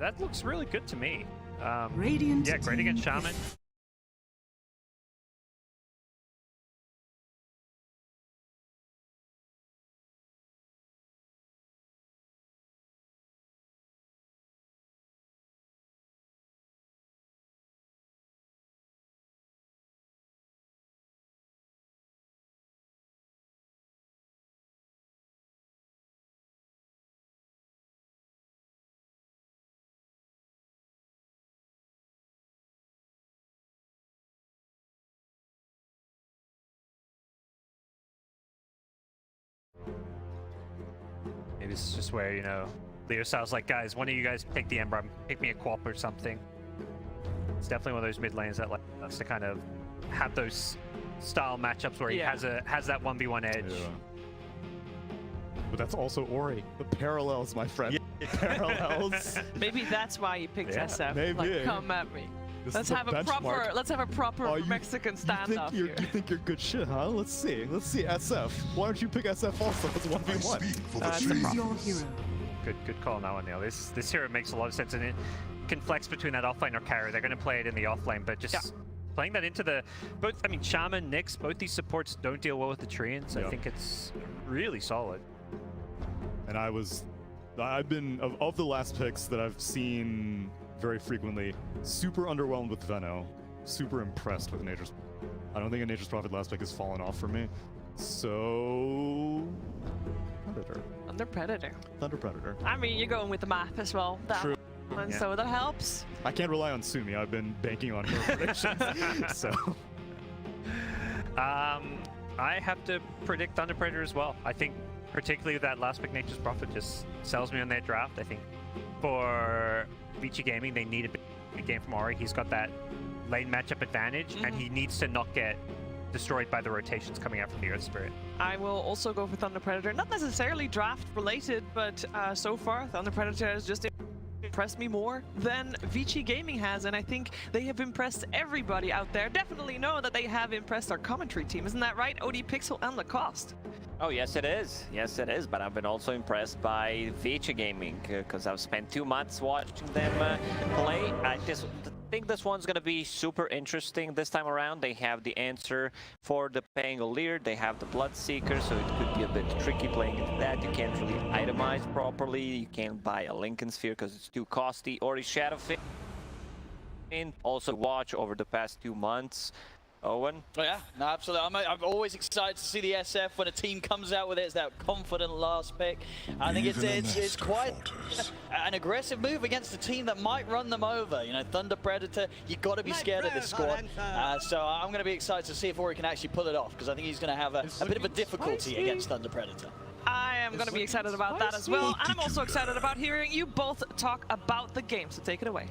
That looks really good to me. Radiant yeah, great against Shaman. Maybe this is just where, you know, Leo sounds like, guys, one of you guys pick the Ember, pick me a Quap or something. It's definitely one of those mid lanes that like us to kind of have those style matchups where he has that 1v1 edge. Yeah. But that's also Ori. The parallels, my friend. Yeah. Parallels. Maybe that's why you picked SF. Maybe. Like, come at me. This Let's is have a proper Mexican standoff here. You think you're good shit, huh? Let's see. Let's see SF. Why don't you pick SF also? It's 1v1. That's the problem. Good call on that one, Neil. This hero makes a lot of sense, and it can flex between that offlane or carry. They're going to play it in the offlane, but just playing that into the both. I mean, Shaman, Nyx, both these supports don't deal well with the Treants. I think it's really solid. And I've been of the last picks that I've seen very frequently, super underwhelmed with Veno, super impressed with Nature's. I don't think a Nature's Prophet last pick has fallen off for me. So Predator. Thunder Predator. Thunder Predator. I mean, you're going with the map as well. True. And so that helps. I can't rely on Sumi. I've been banking on her predictions. So I have to predict Thunder Predator as well. I think particularly that last pick, Nature's Prophet, just sells me on their draft. I think for VICI Gaming, they need a big game from Ori. He's got that lane matchup advantage, and he needs to not get destroyed by the rotations coming out from the Earth Spirit. I will also go for Thunder Predator. Not necessarily draft related, but so far, Thunder Predator has just impressed me more than VICI Gaming has, and I think they have impressed everybody out there. Definitely know that they have impressed our commentary team. Isn't that right, OD Pixel and Lacoste? Oh, yes it is. Yes it is, but I've been also impressed by VICI Gaming because I've spent 2 months watching them play. I just think this one's going to be super interesting this time around. They have the answer for the Pangolier, they have the Bloodseeker, so it could be a bit tricky playing into that. You can't really itemize properly, you can't buy a Lincoln Sphere because it's too costly, or a Shadowfin. Also watch over the past 2 months. Owen? Oh, yeah, no, absolutely. I'm always excited to see the SF when a team comes out with it. It's that confident last pick. I think it's quite an aggressive move against a team that might run them over. You know, Thunder Predator, you've got to be scared of this squad. So I'm going to be excited to see if Ori can actually pull it off, because I think he's going to have a bit of a difficulty against Thunder Predator. I am going to be excited about that as well. And I'm also excited about hearing you both talk about the game, so take it away.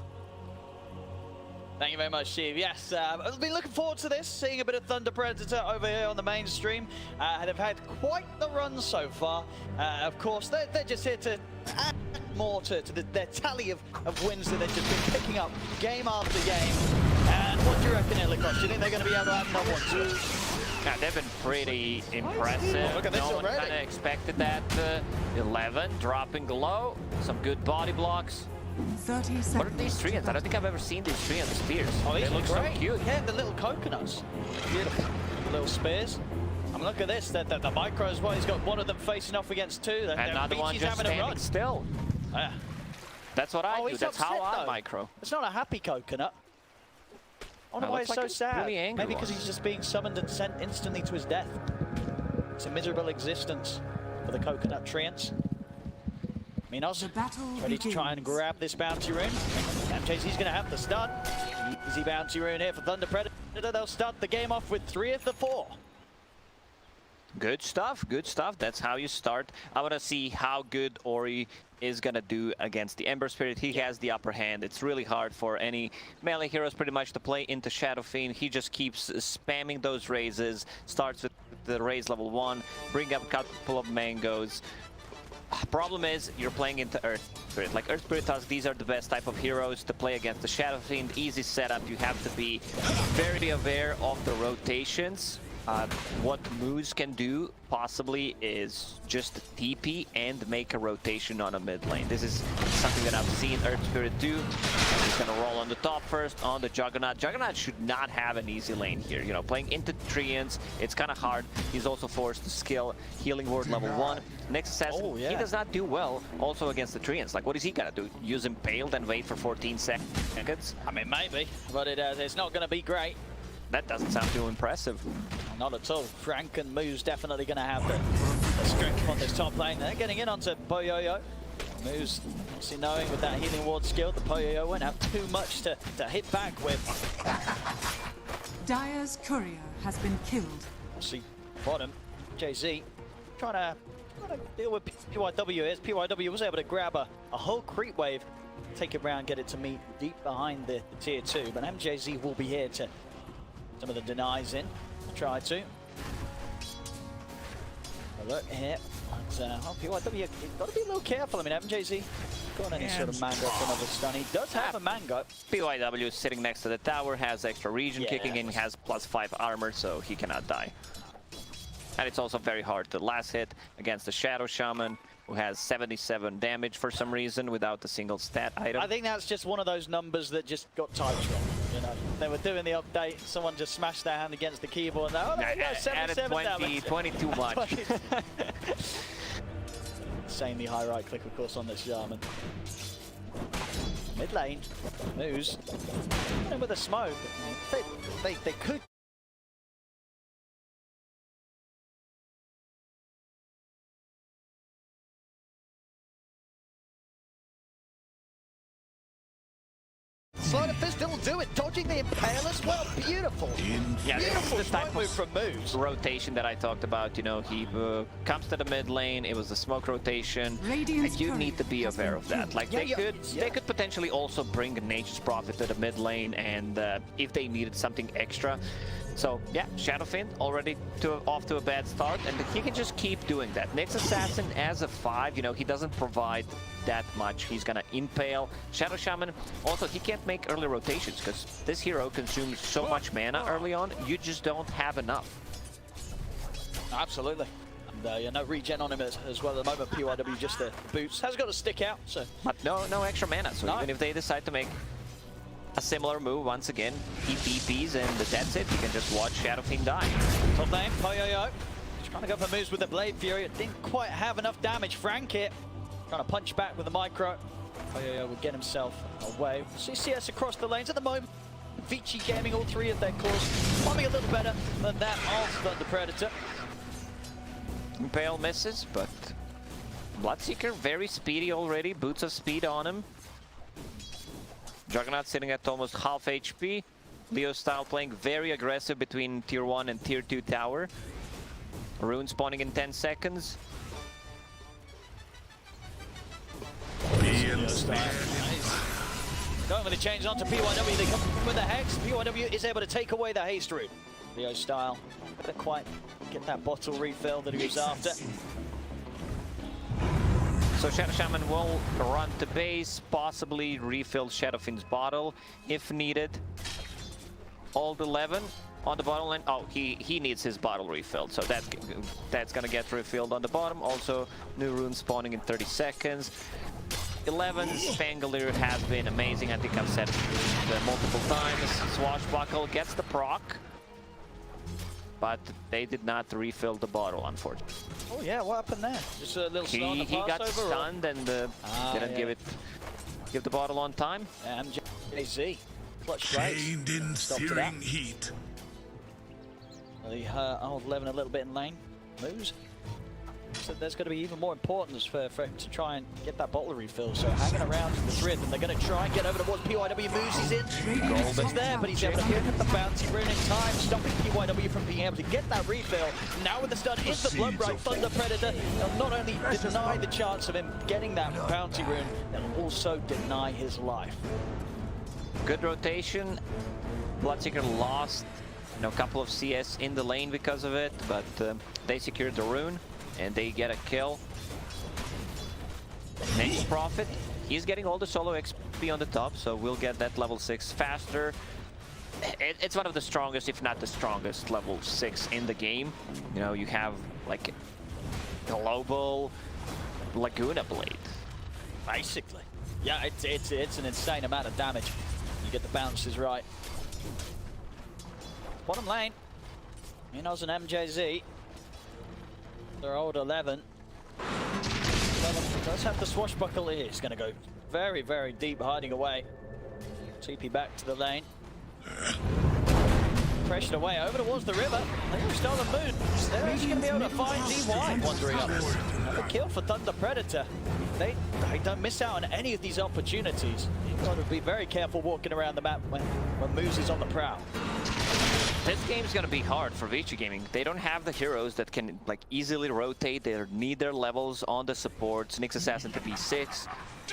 Thank you very much, Steve. Yes, I've been looking forward to this, seeing a bit of Thunder Predator over here on the mainstream. They've had quite the run so far. Of course, they're just here to add more to their tally of wins that they've just been picking up game after game. And what do you reckon, Lacoste? Do you think they're going to be able to add another one to it? Yeah, they've been pretty impressive. Look at this no one already. kind of expected that. 11, dropping low, some good body blocks. 30 seconds. What are these treants? I don't think I've ever seen these treants, the spears. Oh, they look so cute. Yeah, the little coconuts. Beautiful. Little spears. I mean, look at this. The micro as well. He's got one of them facing off against two. Another one just standing still. Yeah. That's what I do. He's That's upset, how I though. micro. It's not a happy coconut. I wonder That why looks it's like so sad. really angry Maybe because one. he's just being summoned and sent instantly to his death. It's a miserable existence for the coconut treants. Minos ready to try and grab this bounty rune. MJ's going to have the stun. Easy bounty rune here for Thunder Predator. They'll start the game off with 3 of the 4. Good stuff, good stuff. That's how you start. I want to see how good Ori is going to do against the Ember Spirit. He has the upper hand. It's really hard for any melee heroes pretty much to play into Shadow Fiend. He just keeps spamming those raises. Starts with the raise level 1, bring up a couple of mangoes. Problem is, you're playing into Earth Spirit. Like Earth Spirit Tusk, these are the best type of heroes to play against the Shadow Fiend. Easy setup. You have to be very aware of the rotations. What Moose can do possibly is just TP and make a rotation on a mid lane. This is something that I've seen Earth Spirit do. And he's gonna roll on the top first, on the Juggernaut. Juggernaut should not have an easy lane here. You know, playing into Treants, it's kind of hard. He's also forced to skill Healing Ward level 1. Next Assassin, he does not do well also against the Treants. Like, what is he gonna do? Use Impaled and wait for 14 seconds? I mean, maybe, but it's not going to be great. That doesn't sound too impressive. Not at all. Frank and Moose definitely going to have the strength on this top lane. They're getting in onto Poyoyo. Moose, obviously knowing with that Healing Ward skill, the Poyoyo won't have too much to hit back with. Dire's courier has been killed. See, bottom, JZ trying to deal with PYW is. PYW was able to grab a whole creep wave, take it round, get it to meet deep behind the tier 2, but MJZ will be here to some of the denies in. Try to. A look here. But, PYW, you've got to be a little careful. I mean, MJZ got any sort of mango for another stun. He does have a mango. PYW is sitting next to the tower, has extra region kicking in, has +5 armor, so he cannot die. And it's also very hard. The last hit against the Shadow Shaman, who has 77 damage for some reason without a single stat item. I think that's just one of those numbers that just got typed wrong. You know, they were doing the update, someone just smashed their hand against the keyboard. And, oh, there you go, 77 damage. 20 too much. Insanely high right click, of course, on this Shaman. Mid lane, Moose, and with a smoke, they could. Sleight of fist, it'll do it. Dodging the Impale as well. Beautiful. Yeah, Beautiful this is the type move from Moose. Rotation that I talked about. You know, he comes to the mid lane. It was the smoke rotation. Radiant's And you need to be has aware been of that. killed. Like they could potentially also bring Nature's Prophet to the mid lane, and if they needed something extra. So yeah, Shadowfin already off to a bad start, and he can just keep doing that. Next Assassin as a 5, you know, he doesn't provide that much. He's gonna impale Shadow Shaman. Also, he can't make early rotations because this hero consumes so much mana early on. You just don't have enough. Absolutely. And yeah, no regen on him as well at the moment. PYW just the boots has got to stick out. So, but no extra mana. So even if they decide to make a similar move once again, he TPs and that's it. You can just watch Shadowfin die. Top lane, Poyoyo. Trying to go for moves with the Blade Fury. It didn't quite have enough damage. Frank it. Trying to punch back with the micro. Poyoyo will get himself away. CCS across the lanes at the moment. VICI Gaming, all 3 of their cores. Farming a little better than that of Thunder Predator. Impale misses, but Bloodseeker very speedy already. Boots of speed on him. Juggernaut sitting at almost half HP. Leo style playing very aggressive between tier 1 and tier 2 tower. Rune spawning in 10 seconds. Going with the change onto PYW, they come with the Hex. PYW is able to take away the haste rune. Leo style, couldn't quite get that bottle refill that he was after. So Shadow Shaman will run to base, possibly refill Shadowfin's bottle if needed. Old 11 on the bottom lane. Oh, he needs his bottle refilled, so that's gonna get refilled on the bottom. Also, new rune spawning in 30 seconds. 11's Fangolier has been amazing. I think I've said it multiple times. Swashbuckle gets the proc, but they did not refill the bottle, unfortunately. Oh yeah, what happened there? Just a little slow on the He got passover, stunned and didn't give the bottle on time. MJZ, clutch plays. Chained in searing heat. They hurt old 11 a little bit in lane. Moves. So there's going to be even more importance for him to try and get that bottle refill. So hanging around the grid, and they're going to try and get over towards PYW. Moves, he's in. Gold is there, but he's able to pick up the bounty rune in time, stopping PYW from being able to get that refill. Now with the stun into the Blood Bright Thunder Predator, they'll not only deny the chance of him getting that bounty rune, they'll also deny his life. Good rotation. Bloodseeker lost a couple of CS in the lane because of it, but they secured the rune. And they get a kill. Nature's Prophet, he's getting all the solo XP on the top, so we'll get that level 6 faster. It's one of the strongest, if not the strongest, level 6 in the game. You know, you have like global Laguna Blade. Basically. Yeah, it's an insane amount of damage. You get the bounces right. Bottom lane, Minos and MJZ. They're old 11. 11 does have the swashbuckle here. He's going to go very, very deep, hiding away. TP back to the lane. Pressured away over towards the river. They've stolen the moon. They're actually going to be able to find DY wandering up. Another kill for Thunder Predator. They don't miss out on any of these opportunities. You've got to be very careful walking around the map when Moose is on the prowl. This game's gonna be hard for VICI Gaming. They don't have the heroes that can like easily rotate. They need their levels on the supports. Nyx Assassin to B6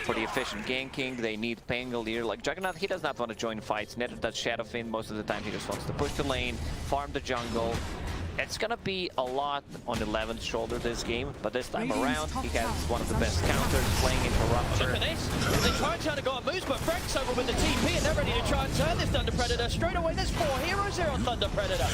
for the efficient ganking. They need Pangolier. Like Juggernaut, he does not want to join fights. Neither does Shadowfiend. Most of the time he just wants to push the lane, farm the jungle. It's gonna be a lot on 11's shoulder this game, but this time around he has one of the best counters playing into Rupture. Look at this. They try and turn to go on Moose, but Frank's over with the TP and they're ready to try and turn this Thunder Predator. Straight away, there's 4 heroes here on Thunder Predator.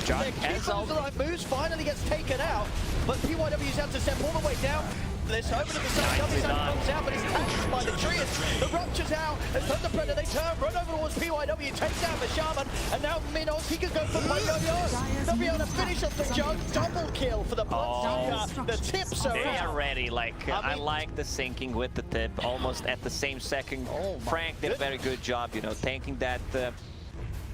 John Like Moose finally gets taken out, but PYW's have to step all the way down. This over to the side, comes out, but it's tanked by the trees. The Rupture's out, and Thunder Predator, they turn, run over towards PYW, takes down the Shaman, and now Minos, he can go for Yo-Yo. They'll be able to finish off the jug, double kill for the Bloodseeker. The tips are They out. are ready. Like I like the sinking with the tip almost at the same second. Frank did a very good job, you know, tanking that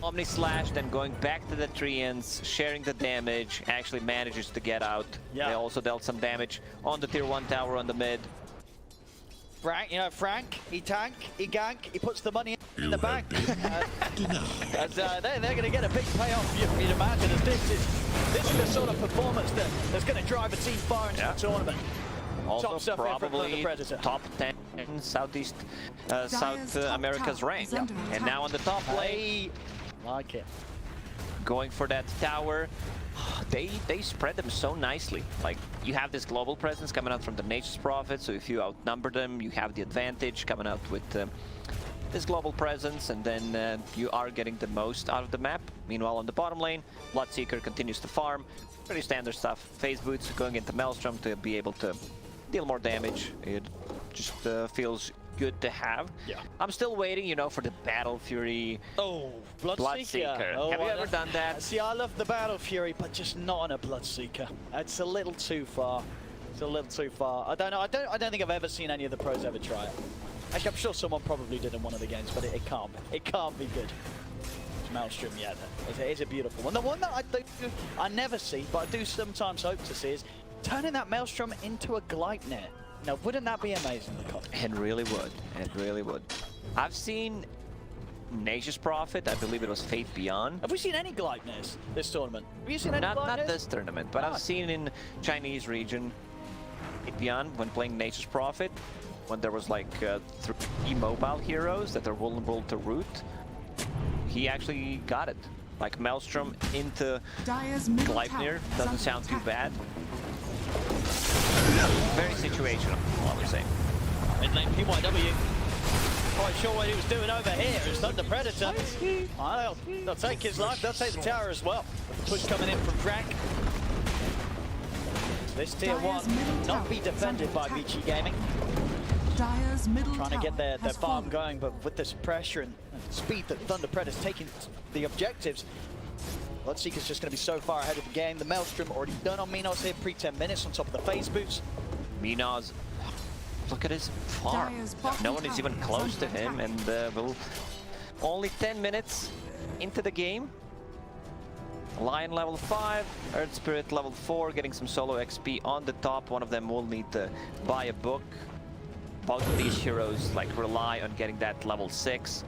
Omni Slash, then going back to the Treants, sharing the damage, actually manages to get out. Yeah. They also dealt some damage on the tier 1 tower on the mid. Frank, he tank, he gank, he puts the money in the bank. They're going to get a big payoff, you'd imagine, as this is the sort of performance that's going to drive a team far into the tournament. Also probably top 10 in Southeast South America's rank. And now on the top lane, like it. going for that tower. They spread them so nicely. Like, you have this global presence coming out from the Nature's Prophet, so if you outnumber them, you have the advantage coming out with this global presence, and then you are getting the most out of the map. Meanwhile, on the bottom lane, Bloodseeker continues to farm. Pretty standard stuff. Phase Boots going into Maelstrom to be able to deal more damage. It just feels good to have. Yeah. I'm still waiting, you know, for the Battle Fury. Oh, Bloodseeker. Oh, have you ever done that? See, I love the Battle Fury, but just not on a Bloodseeker. It's a little too far. It's a little too far. I don't know. I don't think I've ever seen any of the pros ever try it. Actually, I'm sure someone probably did in one of the games, but it can't. It can't be good. Maelstrom, yeah, it's a beautiful one. The one that I never see, but I do sometimes hope to see, is turning that Maelstrom into a Gleipnir. Now, wouldn't that be amazing? It really would. It really would. I've seen Nature's Prophet. I believe it was Fate Beyond. Have we seen any Gleipnirs this tournament? Have you seen any Gleipnirs? Not this tournament, but I've seen in Chinese region Fate Beyond when playing Nature's Prophet, when there was like 3 mobile heroes that are vulnerable to root. He actually got it. Like Maelstrom into Gleipnir. Doesn't sound too bad. Very situational, I would say. Mid lane PYW. Quite sure what he was doing over here is Thunder Predator. They'll take his life, they'll take the tower as well. With the push coming in from Frank. This tier 1 not be defended by VICI Gaming. Trying to get their farm going, but with this pressure and speed that Thunder Predator's taking the objectives, Bloodseeker's just going to be so far ahead of the game. The Maelstrom already done on Minos here, pre-10 minutes on top of the phase boots. Minos, look at his farm. No one is even close to him, and only 10 minutes into the game. Lion level 5, Earth Spirit level 4, getting some solo XP on the top. One of them will need to buy a book. Both of these heroes like rely on getting that level 6.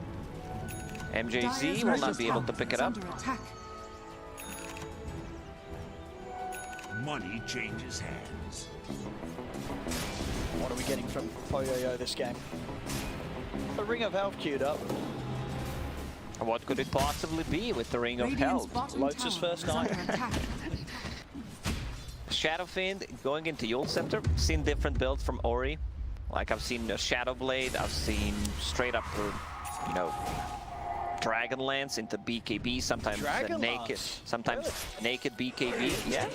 MJZ will not be able to pick it up. Money changes hands. What are we getting from Poyoyo this game? The Ring of Health queued up. What could it possibly be with the Ring of Health? Lotus first night. Shadowfiend going into Yule Scepter. Seen different builds from Ori. Like I've seen a Shadow Blade, I've seen straight up, you know, Dragonlance into BKB, sometimes naked, sometimes naked BKB. Yeah.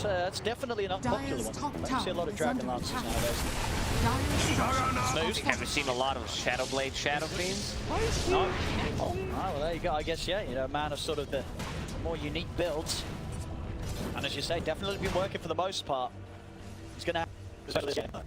That's definitely an unpopular Dire's one. top I don't see a lot of tower is Dragon under Lances attack. nowadays. Dire's structures Smooth. are Have you seen a lot of Shadowblade Shadow Fiends? No. Oh, well, there you go. I guess, yeah, you know, a man of sort of the more unique builds. And as you say, definitely been working for the most part. He's going to have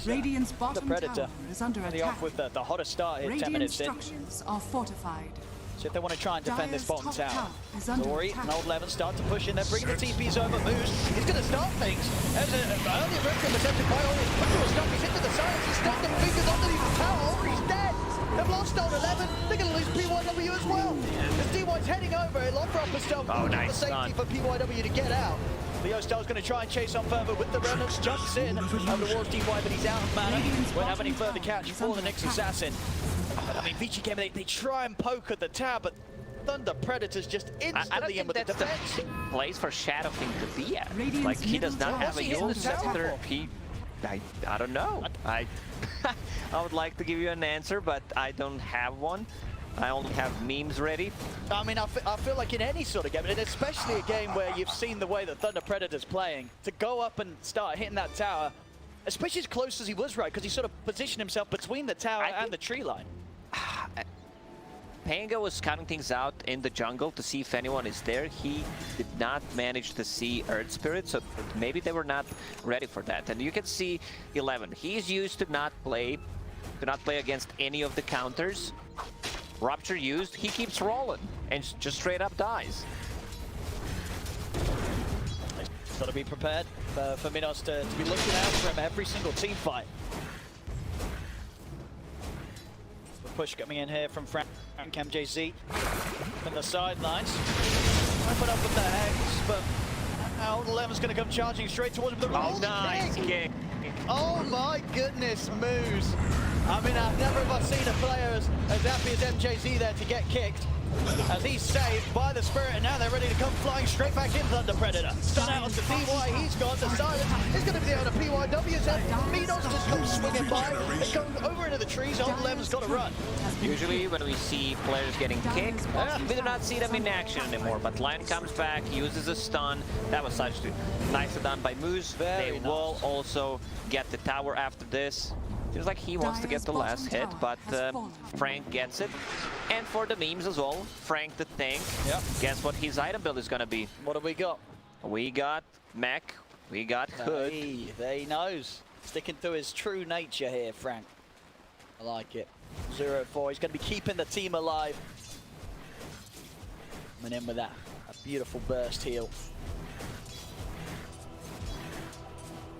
Radiant's bottom Predator. tower is under the attack. off with the hottest start here, 10 Radiant minutes in. structures are fortified. So if they want to try and defend this Dire's bottom top tower. tower is under Ori attack. and Old Levin start to push in. They're bringing the TPs over. Moose, he's going to start things. There's an early record attempted by Ori. Quick stuff. He's into the silence. He's stuck them fingers underneath the tower. Ori's dead. They've lost Old 11. They're going to lose PYW as well. As DY's heading over, he'll offer up a stealth. Oh, nice for safety for PYW to get out. Leo Style's going to try and chase on further with the Remnants. Jumps in over towards DY, but he's out of mana. Won't have any further catch for the next assassin. I mean, VICI Gaming, they try and poke at the tower, but Thunder Predators just I don't instantly in think with the that's the defense. place for Shadowfiend to be at. Radiant's Like, he does middle not tower have a is in Yule the tower. Scepter. I don't know. I would like to give you an answer, but I don't have one. I only have memes ready. I mean, I feel like in any sort of game, and especially a game where you've seen the way that Thunder Predator's playing, to go up and start hitting that tower, especially as close as he was, right? Because he sort of positioned himself between the tower and the tree line. Panga was scouting things out in the jungle to see if anyone is there. He did not manage to see Earth Spirit, so maybe they were not ready for that. And you can see 11. He's used to not play against any of the counters. Rupture used, he keeps rolling and just straight up dies. Got to be prepared for Minos to be looking out for him every single team fight. The push coming in here from Frank MJZ from the sidelines. Open up with the Hex, but now 11's going to come charging straight towards him. The Oh, nice kick. Oh my goodness, Moose. I mean, I've never ever seen a player as happy as MJZ there to get kicked. As he's saved by the Spirit, and now they're ready to come flying straight back in Thunder Predator. Stun out onto DY, he's got the silence. He's going to be able to PYW's head. Minos just comes swinging by. They go over into the trees. Old 11's got to run. Usually when we see players getting kicked, we do not see them in action anymore. But Lion comes back, uses a stun. That was such nicely done by Moose. They will also get the tower after this. Seems like he wants to get the last hit, but Frank gets it. And for the memes as well, Frank the tank. Yep. Guess what his item build is gonna be? What have we got? We got Mech, we got Hood. Hey, there he knows. Sticking to his true nature here, Frank. I like it. 0-4, he's going to be keeping the team alive. Coming in with that a beautiful burst heal.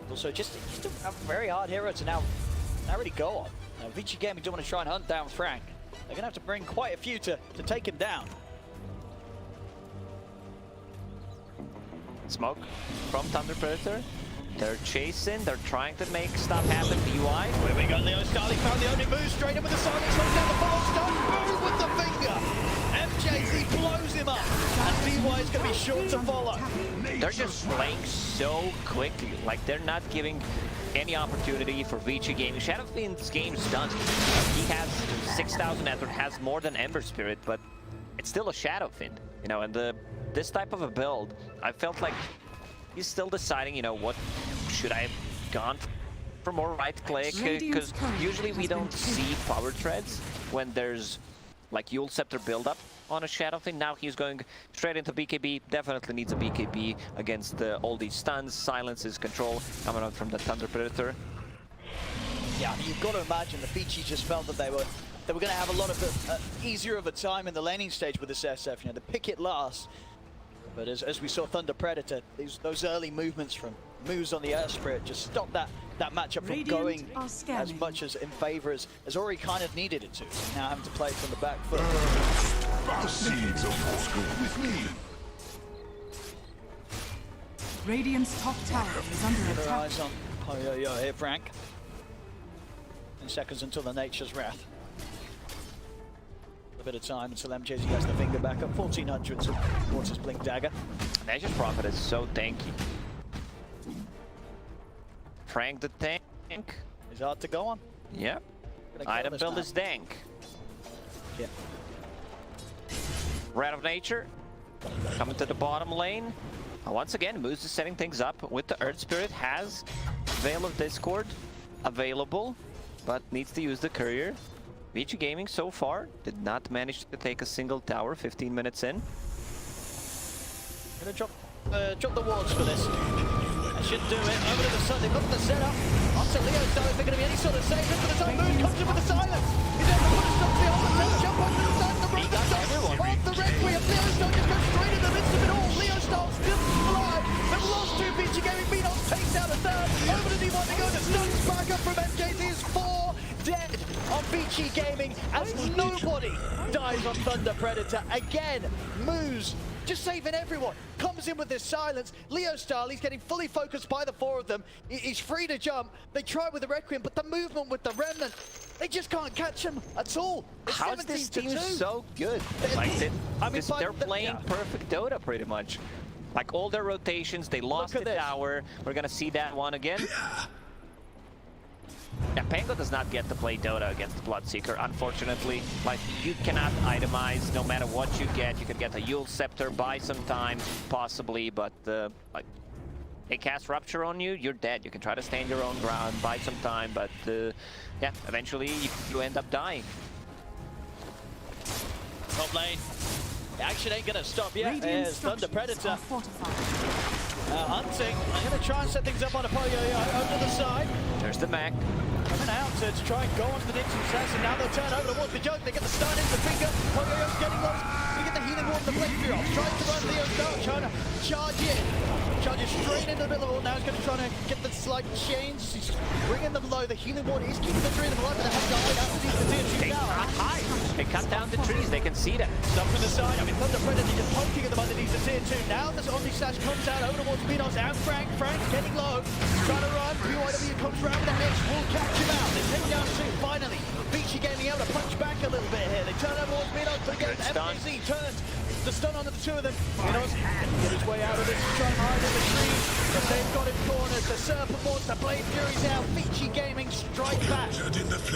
Also, just a very hard hero to now really go on. Now, VICI Gaming don't want to try and hunt down Frank. They're going to have to bring quite a few to take him down. Smoke from Thunder Predator. They're chasing, they're trying to make stuff happen. DY. Where we got Leo Starley found the only move straight in with the silence, looks down the follow stone, move with the finger. MJZ blows him up, and DY is going to be sure to follow. They're just playing so quickly, like they're not giving any opportunity for VICI Gaming. Shadowfiend's game's done. He has 6,000 effort, has more than Ember Spirit, but it's still a Shadowfiend, you know, and this type of a build, I felt like he's still deciding, you know, what should I have gone for more right click, because usually we don't see power treads when there's like Yule Scepter build-up on a Shadowfiend. Now he's going straight into BKB, definitely needs a BKB against all these stuns, silences, control coming out from the Thunder Predator. Yeah, I mean, you've got to imagine the VICI just felt that they were going to have a lot of easier of a time in the laning stage with this SF, you know, to pick it last. But as we saw Thunder Predator, those early movements from moves on the Earth Spirit just stopped that matchup from going as much as in favor as Ori kind of needed it to. Now having to play from the back foot. The seeds of Moscow with me. Radiant's top tower is under Keep our attack. eyes on Yo here, Frank. 10 seconds until the Nature's Wrath. A bit of time until MJZ has the finger back up. 1400 towards his Blink Dagger. Nature's Prophet is so tanky. Frank the tank. It's hard to go on. Yep. Gonna kill Item this build man. is dank. Yeah. Red of Nature coming to the bottom lane. Once again, Moose is setting things up with the Earth Spirit, has Veil of Discord available, but needs to use the Courier. VICI Gaming so far did not manage to take a single tower 15 minutes in. Gonna drop the wards for this. That should do it. Over to the sun, they've got the setup. Onto Leo, so is there going to be any sort of save? Look at the sun, Moon comes in with the silence. He's able to put a stop to the ultimate, jump onto the side, the run, the stop, off the Requiem. Leo Stone just goes straight in the midst of it all. Leo Stone still alive. They've lost 2 VICI Gaming. Minos takes out a third. Over to D1 to go to Stuns back up from MKT is 4 dead on VICI Gaming as nobody dies on Thunder Predator. Again, Moose just saving everyone. Comes in with this silence. Leo style, he's getting fully focused by the 4 of them. He's free to jump. They try with the Requiem, but the movement with the Remnant, they just can't catch him at all. It's How is this team 17-2. so good? Like they're playing perfect Dota pretty much. Like all their rotations, they lost the tower. We're gonna see that one again. Yeah, Pango does not get to play Dota against the Bloodseeker, unfortunately. Like, you cannot itemize no matter what you get. You could get a Yule Scepter, buy some time, possibly, but like, they cast Rupture on you, you're dead. You can try to stand your own ground, buy some time, but yeah, eventually you end up dying. Top lane. The action ain't gonna stop yet. There's Thunder Predator hunting. I'm gonna try and set things up on a Poyo over the side. There's the mech. Coming out to try and go onto the Nixon Assassin. Now they'll turn over towards the Jug. They get the stun into the finger. Poyo's getting low. You get the healing ward, the blade through. Trying to run Leo Star, trying to charge in. Charges straight into the middle of it. Now he's going to try to get the slight change. He's bringing them low. The healing ward is keeping the 3 of them alive, but they have to hide underneath the tier 2 tower. High. They cut down the trees. They can see that. Stuff from the side. I mean, Thunder Predator just poking at them underneath the tier 2. Now this Omni Slash comes out over towards Minos and Frank. Frank getting low. Trying to run. PYW comes around with the Hex. Will catch him out. They take down 2. Finally, VICI Gaming able to punch back a little bit here. They turn over towards Minos, but again, MKC turns the stun onto the 2 of them. Minos get his way out of this. Trying to hide in the trees, but they've got him cornered. The Serpent wants to Blade Fury's out. VICI Gaming strike back.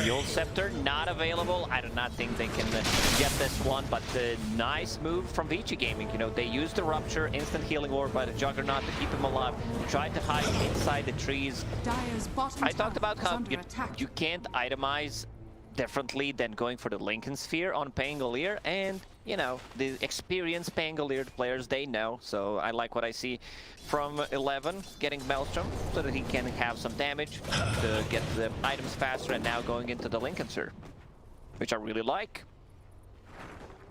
Yule Scepter not available. I do not think they can get this one, but the nice move from VICI Gaming. You know, they used the Rupture, instant healing ward by the Juggernaut to keep him alive. Tried to hide inside the trees. I talked about how you can't itemize differently than going for the Lincoln Sphere on Pangolier, and you know, the experienced Pangolier players, they know. So I like what I see from 11 getting Maelstrom so that he can have some damage to get the items faster, and now going into the Lincoln Sphere, which I really like.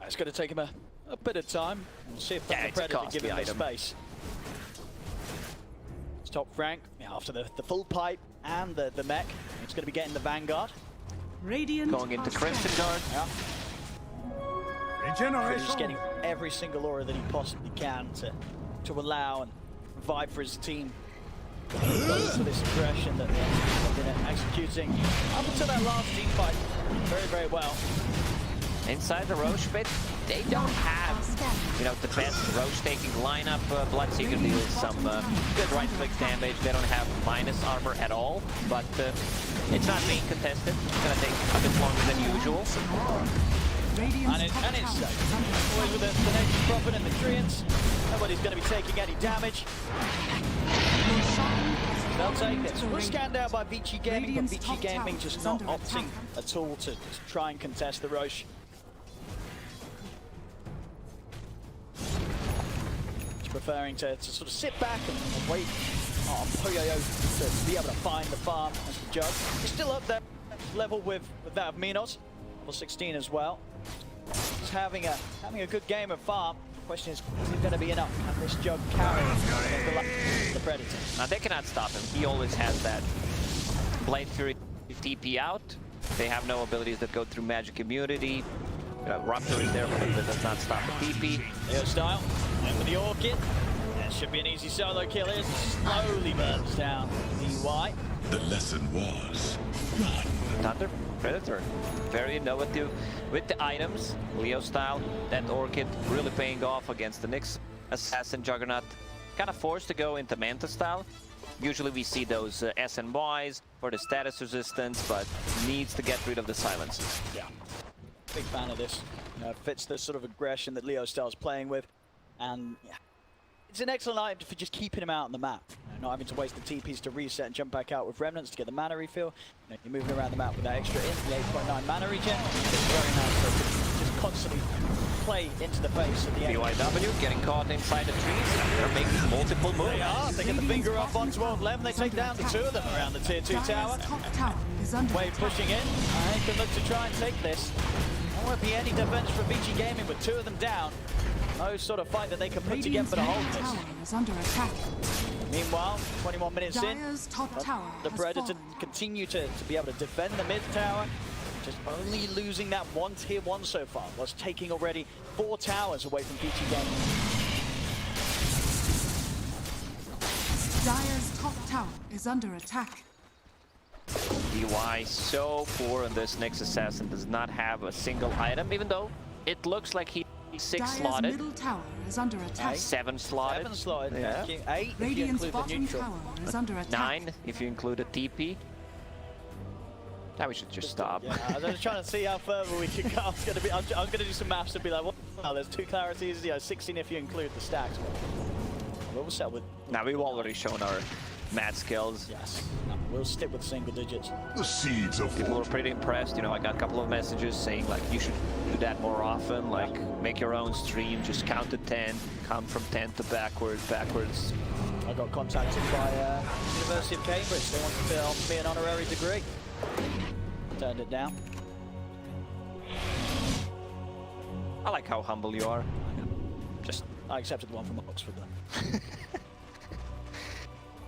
It's going to take him a bit of time. We'll see if the Predator give him the space. It's top Frank after the full pipe and the mech. It's going to be getting the Vanguard. Radiant going into Crimson Guard. Yeah. Just getting every single aura that he possibly can to allow and provide for his team. For this aggression that they've been executing up until that last team fight very, very well. Inside the Roche pit, they don't have, you know, the best Roche-taking lineup. Bloodseeker deals some good right-click damage. They don't have minus armor at all, but it's not being contested. It's gonna take a bit longer than usual. And it's safe. Always with the Nature's Prophet and the Treants. Nobody's going to be taking any damage. They'll take this. We're scanned out by VICI Gaming, but VICI Gaming just not opting at all to try and contest the Roche. Just preferring to sort of sit back and wait on Poyo to be able to find the farm as the Jug. He's still up there, level with that of Minos, level 16 as well. Just having a good game of farm. The question is it going to be enough? Can this Jug carry the Predator? Now they cannot stop him. He always has that Blade Fury TP out. They have no abilities that go through magic immunity. Rupture is there, but it does not stop the TP. Leo style, and with the Orchid. That should be an easy solo kill. It slowly burns down DY. The lesson was run. Thunder Predator, very innovative with the items. Leo style, that Orchid really paying off against the Nyx Assassin Juggernaut. Kind of forced to go into Manta style. Usually we see those SNYs for the status resistance, but needs to get rid of the silence. Yeah, big fan of this. Fits the sort of aggression that Leo Style's playing with. And yeah, it's an excellent item for just keeping him out on the map. Not having to waste the TPs to reset and jump back out with Remnants to get the mana refill. You're moving around the map with that extra in, the 8.9 mana regen. It's very nice to just constantly play into the face of the enemy. BYW getting caught inside the trees, and they're making multiple moves. They are. They get the finger up onto 12-11. They take down the two of them around the tier 2 tower. Wave pushing in. They can look to try and take this. There won't be any defense for VICI Gaming with two of them down. No sort of fight that they can put together to hold this. Under attack. Meanwhile, 21 minutes Dyer's top tower the has Predator fallen. continue to be able to defend the mid tower. Just only losing that one tier 1 so far, whilst taking already 4 towers away from VICI Gaming. Dyer's top tower is under attack. DY so poor on this Nyx Assassin, does not have a single item, even though it looks like he's 6 Dyer's slotted. middle tower is under attack. 7 slotted. 7 slotted, Yeah. thank you. 8 if you Radiant's include the bottom neutral. tower is under attack. 9 if you include a TP. Now we should just stop. Yeah, I was trying to see how further we could go. I'm going to do some maths and be like, well, there's 2 clarities, 16 if you include the stacks. We'll set with... Now we've already shown our math skills. Yes, no, we'll stick with single digits. The seeds of People were pretty impressed. You know, I got a couple of messages saying like you should do that more often. Like make your own stream, just count to 10, count from 10 to backwards. I got contacted by University of Cambridge. They wanted to offer me an honorary degree. Turned it down. I like how humble you are. I accepted the one from Oxford though.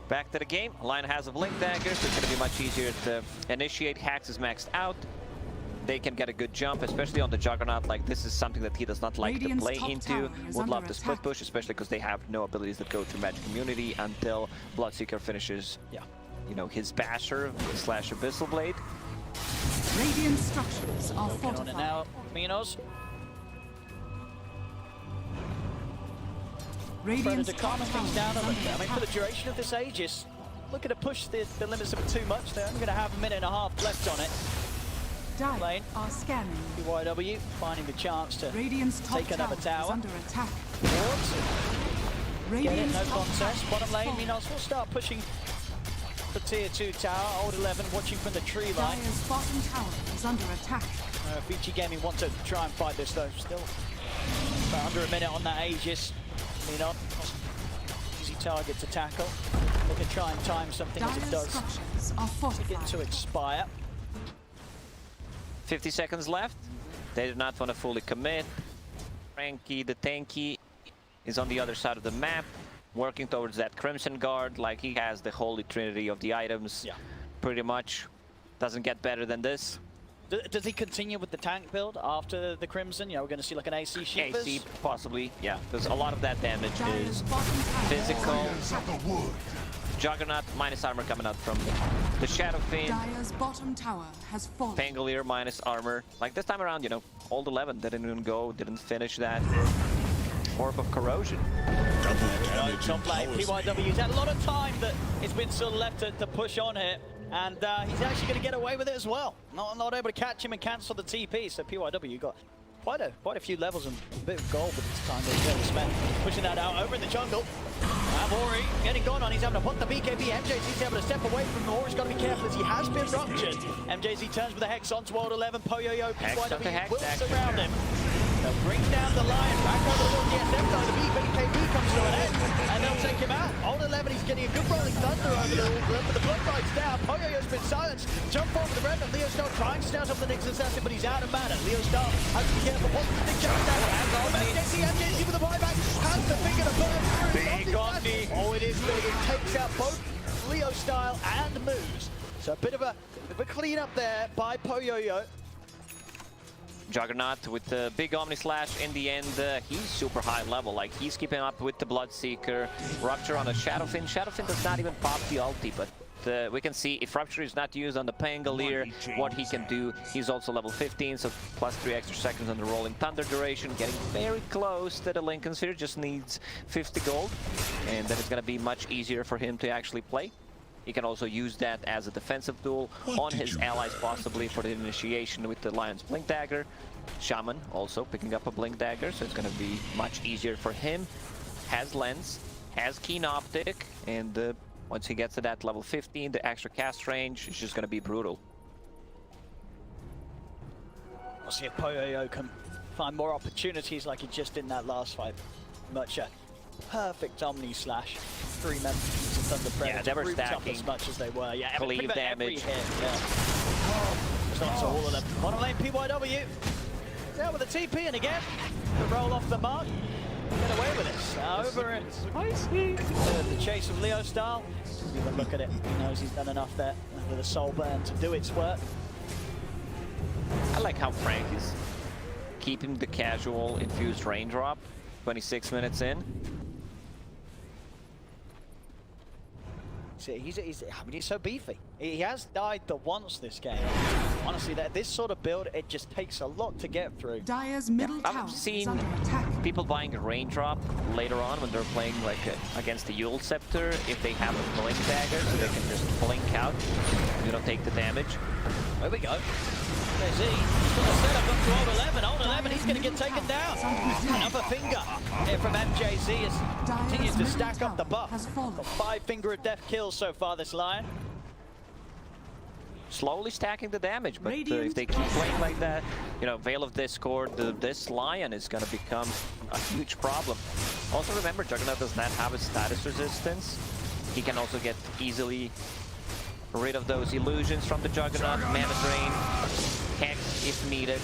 Back to the game. Lion has a blink dagger, so it's going to be much easier to initiate. Hax is maxed out. They can get a good jump, especially on the Juggernaut. Like, this is something that he does not like Radiant's to play top into. tower is Would under love to split attack. push, especially because they have no abilities that go through Magic Immunity until Bloodseeker finishes, you know, his Basher / Abyssal Blade. Radiant structures are Get on it fortified. now, Minos. Radiant's Predator top calming tower things down is a little under bit. I mean, for the attack. duration of this Aegis, looking to push the limits a bit too much. They're only going to have a minute and a half left on it. Dire Lane. are scanning. BYW finding the chance to Radiant's top take another tower is tower. under attack. Wards. Get it, Radiant's no top contest. tower Bottom has lane, fallen. Minos will start pushing the tier 2 tower. Old 11 watching from the tree line. Dyer's bottom tower is under attack. VICI Gaming want to try and fight this though. Still about under a minute on that Aegis. Minos, easy target to tackle. They can try and time something as it Dyer's does structures are begin to fortified. expire. 50 seconds left. They do not want to fully commit. Frankie the tanky is on the other side of the map, working towards that Crimson Guard. Like, he has the holy trinity of the items. Yeah. Pretty much. Doesn't get better than this. Does he continue with the tank build after the Crimson? You know, we're going to see like an AC Shivers. AC, possibly, yeah. Because a lot of that damage Dyer's is bottom tower physical. is under attack. the wood. Juggernaut minus armor coming out from the Shadow Fiend. Dyer's bottom tower has fallen. Pangolier minus armor. Like this time around, you know, Old 11 didn't even go, didn't finish that. Orb of Corrosion. Top lane, PYW's had a lot of time that it's been sort of left to push on here. And he's actually going to get away with it as well. Not able to catch him and cancel the TP. So PYW got quite a few levels and a bit of gold with this time that he's able to spend. Pushing that out over in the jungle. Ori getting gone on. He's having to put the BKB. MJZ's able to step away from him. Ori's got to be careful as he has been ruptured. MJZ turns with a Hex onto World 11. Poyoyo, Hex onto Hex, PYW will action. surround him. They'll bring down the Lion. Back over towards the SF though. The BKB comes to an end. And they'll take him out. Old 11, he's getting a good rolling thunder over the blood rides down. Poyoyo's been silenced. Jump forward with the Remnant. Leo Star trying to start off the Nyx Assassin, but he's out of mana. Leo Star has to be careful. What's the big jump down? MJZ with the buyback. Has the finger to put him through. Big Omni. Oh, it is big. It takes out both Leo Style and moves. So a bit of a clean up there by Poyoyo. Juggernaut with the big Omni Slash in the end. He's super high level, like he's keeping up with the Bloodseeker. Rupture on a Shadow Fiend. Shadow Fiend does not even pop the ulti, but we can see if Rupture is not used on the Pangolier, what he can do. He's also level 15, so plus 3 extra seconds on the Rolling Thunder duration. Getting very close to the Lincoln Sphere, just needs 50 gold. And then it's going to be much easier for him to actually play. He can also use that as a defensive tool on his allies, possibly for the initiation with the Lion's Blink Dagger. Shaman also picking up a Blink Dagger, so it's going to be much easier for him. Has Lens, has Keen Optic, and once he gets to that level 15, the extra cast range is just going to be brutal. We'll see if Poyoyo can find more opportunities like he just did in that last fight. Much a perfect Omni Slash. 3 members of Thunder Predator. Yeah, they were grouped up stacking. as much as they were. Yeah, Cleave pretty much every damage. hit, yeah. It's not to all of them. Bottom lane PYW. There with the TP, and again, the roll off the mark. Get away with this. Over it. The chase of Leo style. Even look at it. He knows he's done enough there with a soul burn to do its work. I like how Frank is keeping the casual infused raindrop 26 minutes in. See, I mean, he's so beefy. He has died the once this game. Honestly, this sort of build, it just takes a lot to get through. Dire's middle tower I've is seen under attack. people buying a raindrop later on when they're playing like against the Yule Scepter, if they have a blink dagger, so they can just blink out. You don't take the damage. There we go. There's E. He's got a setup up to Old 11. Old 11, he's going to get taken down. Another finger here from MJZ as continues to stack up the buff. Got 5 finger of death kills so far, this Lion. Slowly stacking the damage, but if they keep playing like that, you know, Veil of Discord, this Lion is going to become a huge problem. Also remember, Juggernaut does not have a status resistance. He can also get easily rid of those illusions from the Juggernaut, mana drain, Hex if needed.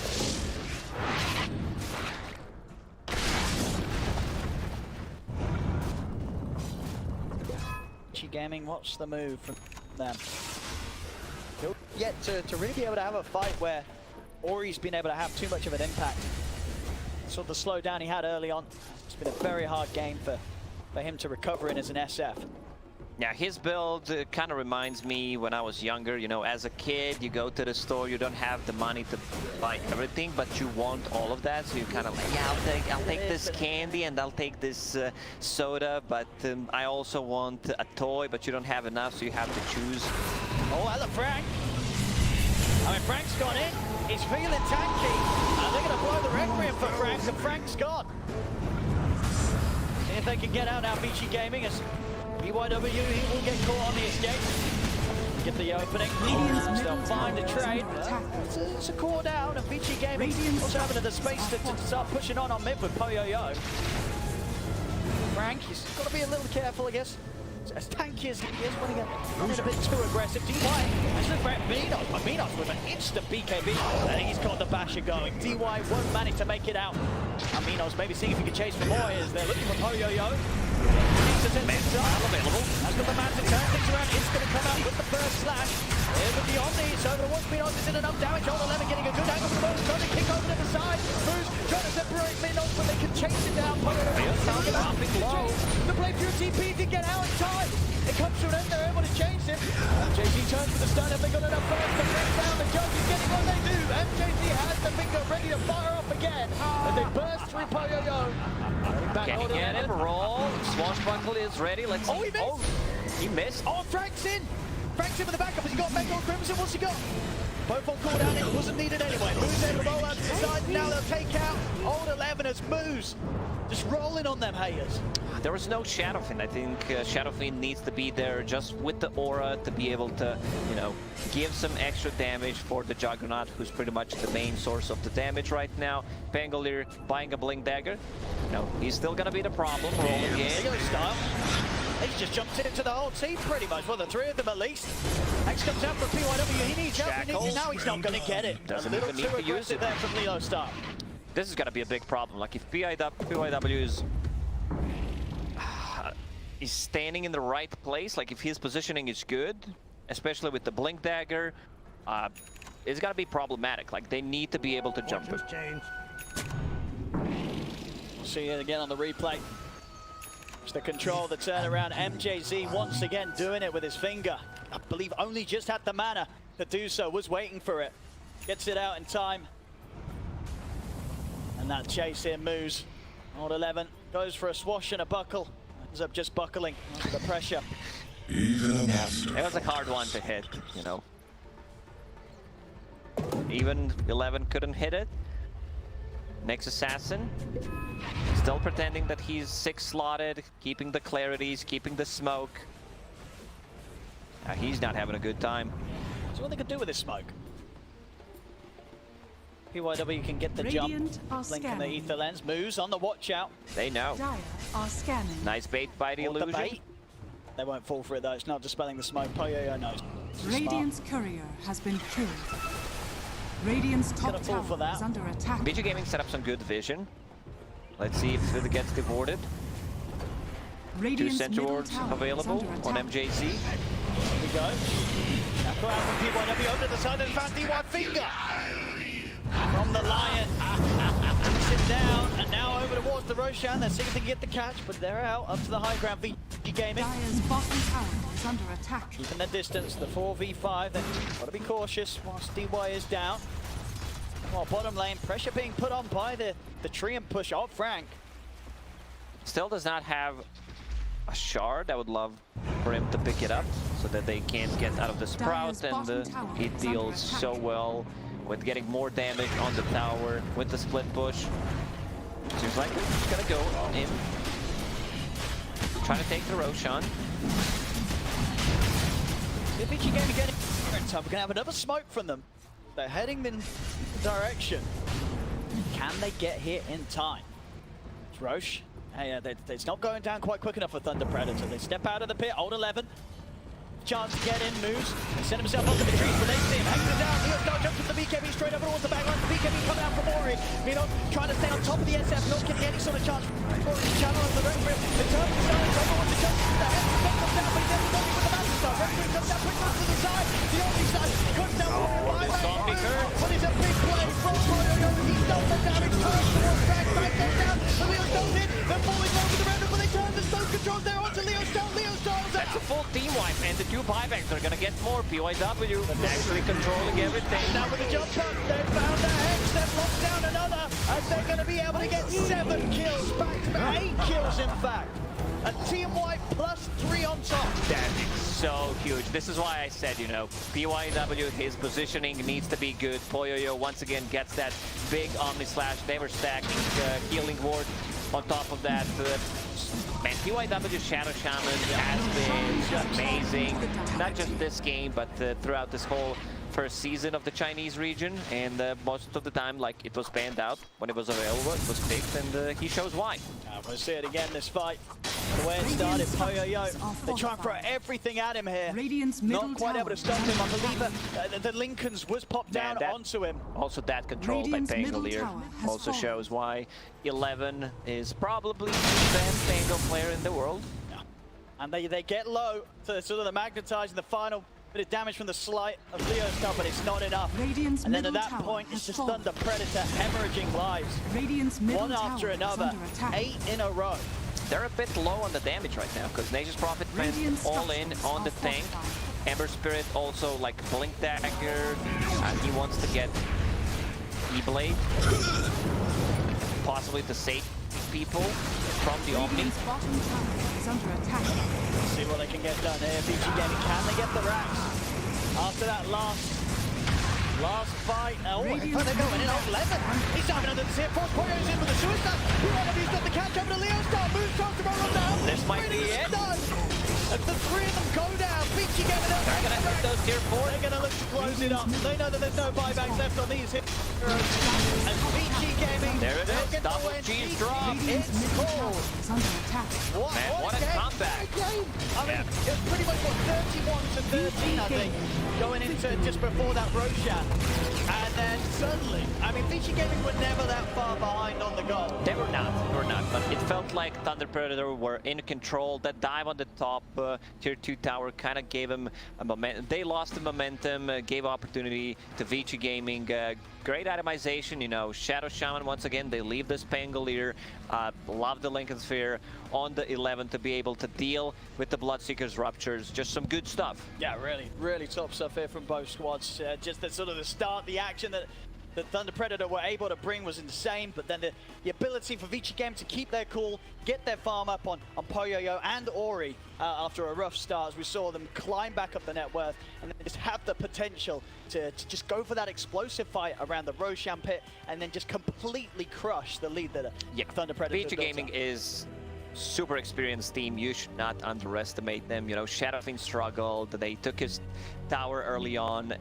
VICI Gaming, what's the move from them? Yet to really be able to have a fight where Ori's been able to have too much of an impact. Sort of the slowdown he had early on. It's been a very hard game for him to recover in as an SF. Yeah, his build kind of reminds me when I was younger. You know, as a kid, you go to the store, you don't have the money to buy everything, but you want all of that. So you kind of like, yeah, I'll take this candy and I'll take this soda, but I also want a toy, but you don't have enough, so you have to choose. Oh, hello, Frank. I mean, Frank's gone in. He's feeling tanky. They're going to blow the Requiem for Frank, and Frank's gone. See if they can get out now, VICI Gaming, as BYW, he will get caught on the escape. Get the opening. They'll find a trade. It's a core down, and VICI Gaming also having the space to start pushing on mid with Poyoyo. Frank, he's got to be a little careful, I guess. As tanky as he is, when he gets a bit too aggressive. DY has the threat. Minos with an instant BKB, and he's got the basher going. DY won't manage to make it out. And Minos maybe seeing if he can chase for more. Is they're looking for Poyoyo. Available. Has got the man to turn things around. It's going to come out with the first slash. Here with the Omni. It's over to one. Minos is in enough damage. Old 11 getting a good angle from both. Trying to kick over to the side. Moves, trying to separate Minos, but they can chase it down. Popping low. The play pure TP to get out in time. It comes to an end. They're able to chase him. MJZ turns for the stun. Have they got enough first to bring down the judge? He's getting what they do. MJZ has the finger ready to fire off again. And they burst through Poyoyo. Can he get him? Roll. Swashbuckle is ready. Let's see. Oh, he missed. Oh, he missed. Oh, Frank's in. Frank's in with the backup. Has he got Mega or Crimson? What's he got? Both on cooldown. It wasn't needed anyway. Moose able to roll out to the side. Now they'll take out Old 11 as Moose. Just rolling on them haters. There was no Shadowfin. I think Shadowfin needs to be there just with the aura to be able to, you know, give some extra damage for the Juggernaut, who's pretty much the main source of the damage right now. Pangolier buying a Blink Dagger. No, he's still going to be the problem. Rolling in. Style. He's just jumped into the whole team pretty much. Well, the 3 of them at least. X comes out for PYW. He needs help. He needs it now. He's not going to get it. Doesn't a little even need too to use aggressive it. there from Leo Star. This is going to be a big problem. Like if PYW is standing in the right place, like if his positioning is good, especially with the Blink Dagger, it's going to be problematic. Like they need to be able to jump it. We'll see it again on the replay. It's the control, the turnaround. MJZ once again doing it with his finger. I believe only just had the mana to do so, was waiting for it. Gets it out in time. And that chase here moves. Old 11 goes for a swash and a buckle. Ends up just buckling under the pressure. Even a monster. It was a hard one to hit, you know. Even 11 couldn't hit it. Next assassin, still pretending that he's 6 slotted, keeping the clarities, keeping the smoke. He's not having a good time. So what they can do with this smoke? PYW can get the Radiant jump. are Blink from the scanning. ether lens. Moves on the watch out. They know. Dire are scanning. Nice bait by the Caught the illusion. bait. They won't fall for it though. It's not dispelling the smoke. Poyo knows. Radiant's courier has been killed. Radiant's top Gonna fall for tower that. is under attack. VICI Gaming set up some good vision. Let's see if it gets deported. 2 Radiant's center middle wards tower is available under on attack. MJC. Here we go. Now go out from PYW over to the side and found DY Finger. From the Lion. Takes it down and now over towards the Roshan. They're seeing if they can get the catch, but they're out up to the high ground. VICI Gaming. Dire's bottom tower is under attack. Keeping the distance, the 4v5, then got to be cautious whilst DY is down. Well, bottom lane, pressure being put on by the tree and push off Frank. Still does not have a shard. I would love for him to pick it up so that they can't get out of the sprout, Dire's and bottom tower he is under deals attack. so well with getting more damage on the tower with the split push. Seems like they're just gonna go in. Trying to take the Roshan. If VICI Gaming getting in time, we're going to have another smoke from them. They're heading in the direction. Can they get here in time? It's Roche. Hey, it's not going down quite quick enough for Thunder Predator. They step out of the pit, old 11. Chance to get in, moves, and send himself onto the trees, but they see him hanging down. Leo Star jumps with the BKB straight over towards the backline. The BKB coming out from Ori. You know, trying to stay on top of the SF, not getting any sort of chance for Ori's channel and the Red Grip. The turn is down, Trevor wants to jump to the head. That comes down, but he doesn't know with the Master Star. Red Grip comes down, quick pass to the side. The Ori side comes down, this zombie hurt. but it's a big play from Poyo. He's done the damage, turns towards back goes down. The Leo Star's in, they're falling over the Red Grip, but they turn the stone controls there onto Leo Star. Leo Star's out. That's a full team wipe, and the 2 buybacks are gonna get more. PYW actually controlling everything. Now with the jump cut, they found the Hex, they've locked down another, and they're going to be able to get 7 kills, back to back, 8 kills in fact. A team wipe plus 3 on top. That is so huge. This is why I said, you know, PYW, his positioning needs to be good. Poyo once again gets that big Omni Slash. They were stacking healing ward on top of that. Man, PYW Shadow Shaman has been amazing. Not just this game, but throughout this whole first season of the Chinese region. And most of the time, like, it was banned out when it was available. It was picked, and he shows why. We'll see it again, this fight. The way it started, Poyo, they try and throw everything at him here. Radiant's Not quite able to stop him. I believe the Lincolns was popped down onto him. Also, that control Radiant's by middle Pangolier tower has also fallen. shows why 11 is probably the best Pango player in the world. And they get low to sort of the magnetizing, the final bit of damage from the slight of Leo stuff, but it's not enough. Radiant's And then at middle that tower point, has it's just fallen. Thunder Predator hemorrhaging lives. Radiant's middle One tower after is another, under attack. 8 in a row. They're a bit low on the damage right now because Nature's Prophet went Radiant all in structures on the are tank. fortified. Ember Spirit also like Blink Dagger. He wants to get E-Blade, possibly to save people from the Omni. Radiant's bottom tower is under attack. Let's see what they can get done here. VICI Gaming, can they get the racks? After that last fight. Oh, they're going in on 11. He's diving under the zip. Force Poyo's in with the suicide. Who's got the catch over to Leo Star. Moves tries to run down. This might be it. Done. As the 3 of them go down, VICI Gaming up. They're gonna hit those tier 4. They're going to look to close it up. They know that there's no buybacks left on these hit. And VICI Gaming. There it is. get the Double win. cheese drop. Radiant's It's middle cool. tower is under attack. Man, what a game. comeback. What a game. I mean, Yeah. it was pretty much, what, 31 to 13, I think, going into just before that Roshan. And then suddenly, I mean, VICI Gaming were never that far behind on the goal. They were not, but it felt like Thunder Predator were in control. That dive on the top tier 2 tower kind of gave them a momentum. They lost the momentum, gave opportunity to VICI Gaming. Great itemization, you know, Shadow Shaman once again, they leave this Pangolier. Love the Lincoln Sphere on the 11 to be able to deal with the Bloodseeker's Ruptures. Just some good stuff. Yeah, really, really top stuff here from both squads. Just the sort of the start, the action that that Thunder Predator were able to bring was insane, but then the ability for VICI Game to keep their cool, get their farm up on Poyoyo and Ori after a rough start, as we saw them climb back up the net worth and then just have the potential to just go for that explosive fight around the Roshan pit and then just completely crush the lead that Thunder Predator VICI Gaming is super experienced team. You should not underestimate them. You know, Shadowfiend struggled. They took his tower early on.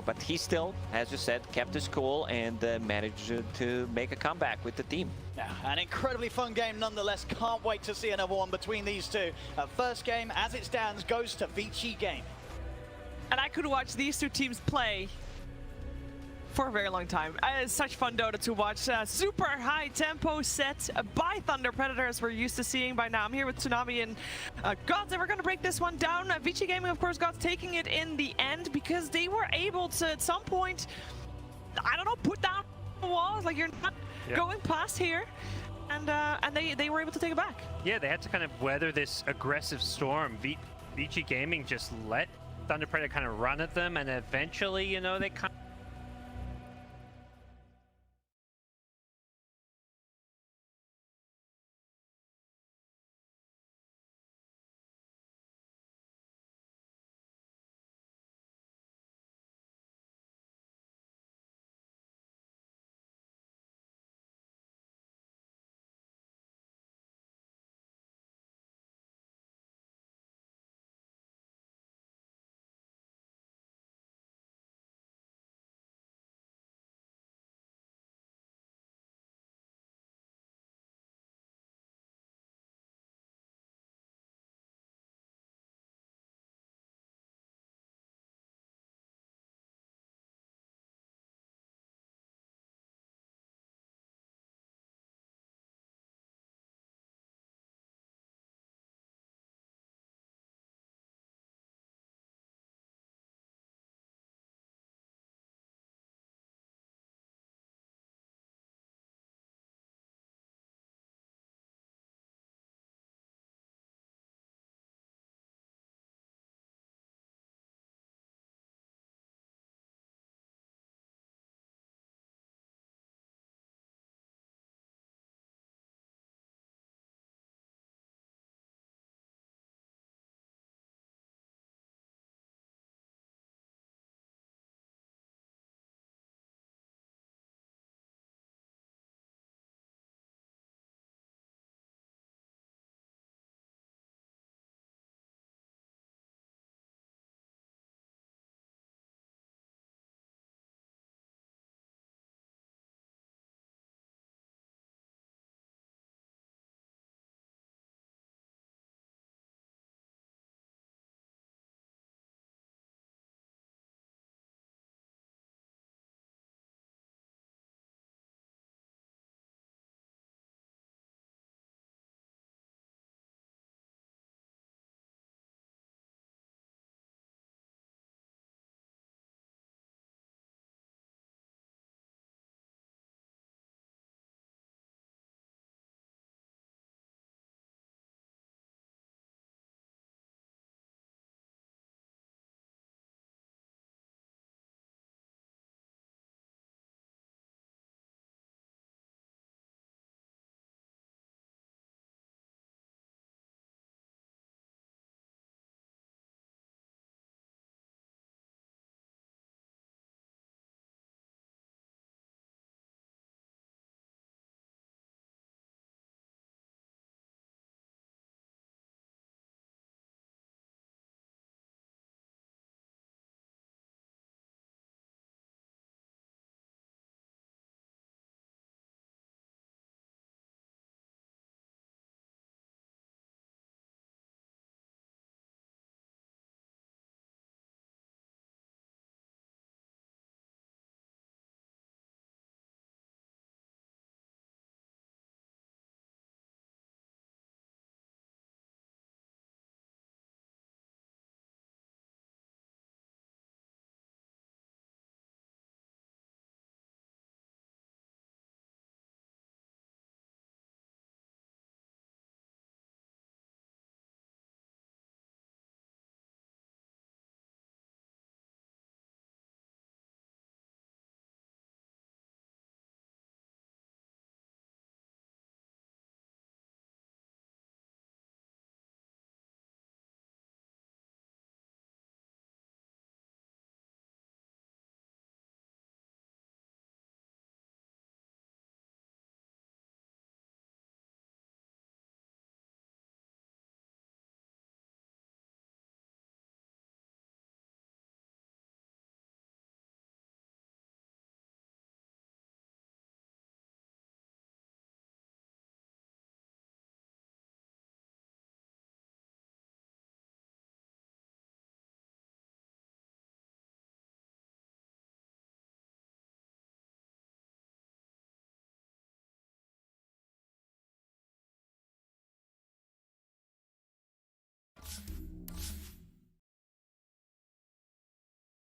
But he still, as you said, kept his cool and managed to make a comeback with the team. Yeah, an incredibly fun game nonetheless. Can't wait to see another one between these two. First game, as it stands, goes to VICI Game. And I could watch these two teams play for a very long time. It's such fun Dota to watch. Super high tempo set by Thunder Predators we're used to seeing by now. I'm here with Tsunami and Gods, and we're going to break this one down. VICI Gaming, of course, Gods taking it in the end because they were able to, at some point, I don't know, put down the walls. Like, you're not going past here. And they were able to take it back. Yeah, they had to kind of weather this aggressive storm. VICI Gaming just let Thunder Predator kind of run at them, and eventually, you know, they kind